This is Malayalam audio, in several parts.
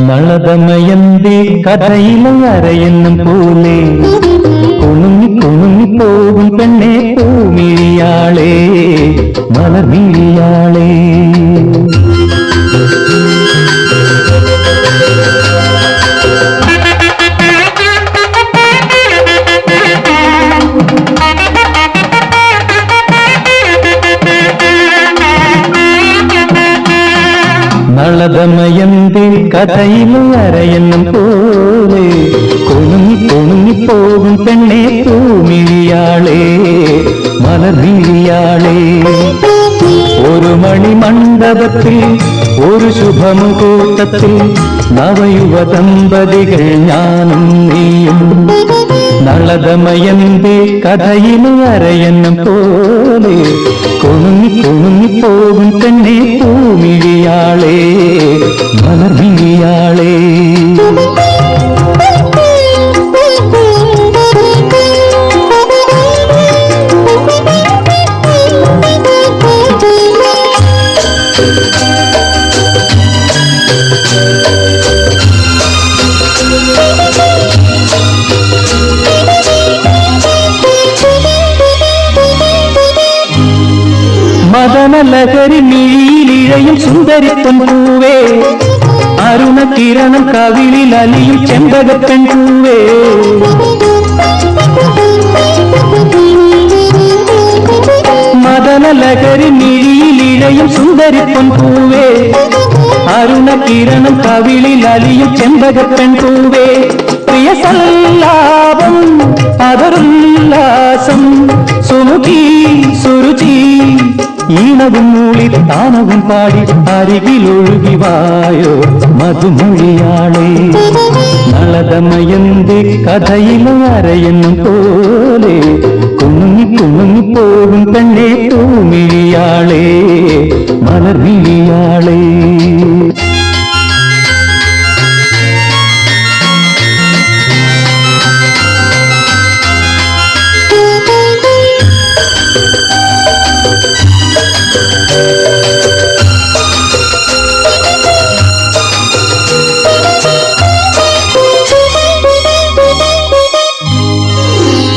നളദമയന്തി കഥയിലെ അരയെന്നും പോലെ കുണുങ്ങി കുണുങ്ങി പോകും പെണ്ണെ പൂമിഴിയാളെ മലർമിഴിയാളെ. നളദമയന്തി കഥയിലെ അരയെന്നും പോലെ കുണുങ്ങി കുണുങ്ങി പോകും പെണ്ണെ പൂമിഴിയാളെ മലർമിഴിയാളെ. ഒരു മണിമണ്ഡപത്തിൽ ഒരു ശുഭമുഹൂർത്തത്തിൽ നവയുവ ദമ്പതികൾ ഞാനും നീയും. നളദമയന്തി കഥയിലെ അരയെന്നും പോലെ കുണുങ്ങി കുണുങ്ങി പോകും പെണ്ണെ പൂമിഴിയാളെ മലർമിഴിയാളെ. മദനലഹരി മിഴിയിലിഴയും സുന്ദരിപ്പൻ പൂവേ, അരുണ കിരണം കവിളിൽ അലിയും ചെമ്പകപ്പൻ പൂവേ. മദനലഹരി മിഴിയിലിഴയും സുന്ദരിപ്പൻ പൂവേ, അരുണ കിരണം കവിളിൽ അലിയും ചെമ്പകപ്പൻ പൂവേ. പ്രിയ സല്ലാപം അതറുല്ലാസം സുമുഖി സുരുചി ഈണവും മൂളി താനവും പാടി അരികിലൊഴുകി വായോ മധുമൊഴിയാളെ. നളദമയന്തി കഥയിലെ അരയെന്നും പോലെ കുണുങ്ങി കുണുങ്ങി പോകും പെണ്ണെ പൂമിഴിയാളെ മലർമിഴിയാളെ.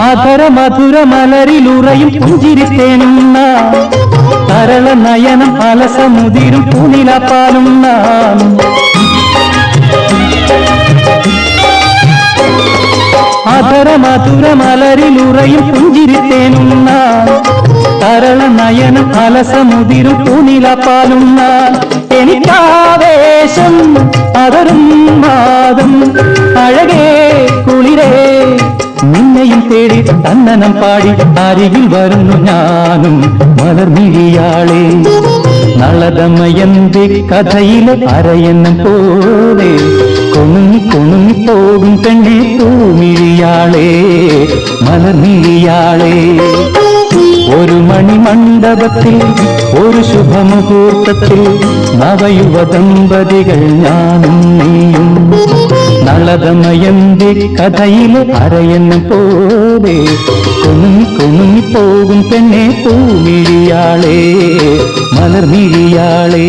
അധര മധുര മലരിലുറയും പുഞ്ചിരിത്തേനുന്ന തരള നയനം അലസമുതിരും പൂനിലപ്പാലും നാം. അധര മധുര മലരിലുറയും പുഞ്ചിരിത്തേനുന്ന തരള നയനം അലസമുതിരും പൂനിലപ്പാലും നാം. എനിക്കാവേശം അതറും മാതം അഴകേ കുളിരേ നിന്നെയും തേടി തന്നനം പാടി അരികിൽ വരുന്നു ഞാനും മലർമിഴിയാളെ. നളദമയന്തി കഥയിലെ അരയെന്നും പോലെ കുണുങ്ങി കുണുങ്ങി പോകും പെണ്ണെ പൂമിഴിയാളെ മലർമിഴിയാളെ. ഒരു മണിമണ്ഡപത്തിൽ ഒരു ശുഭമുഹൂർത്തത്തിൽ നവയുവ ദമ്പതികൾ ഞാനും നീയും. നളദമയന്തി കഥയിലെ അരയെന്നും പോലെ കുണുങ്ങി കുണുങ്ങി പോകും പെണ്ണെ പൂമിഴിയാളെ മലർമിഴിയാളെ.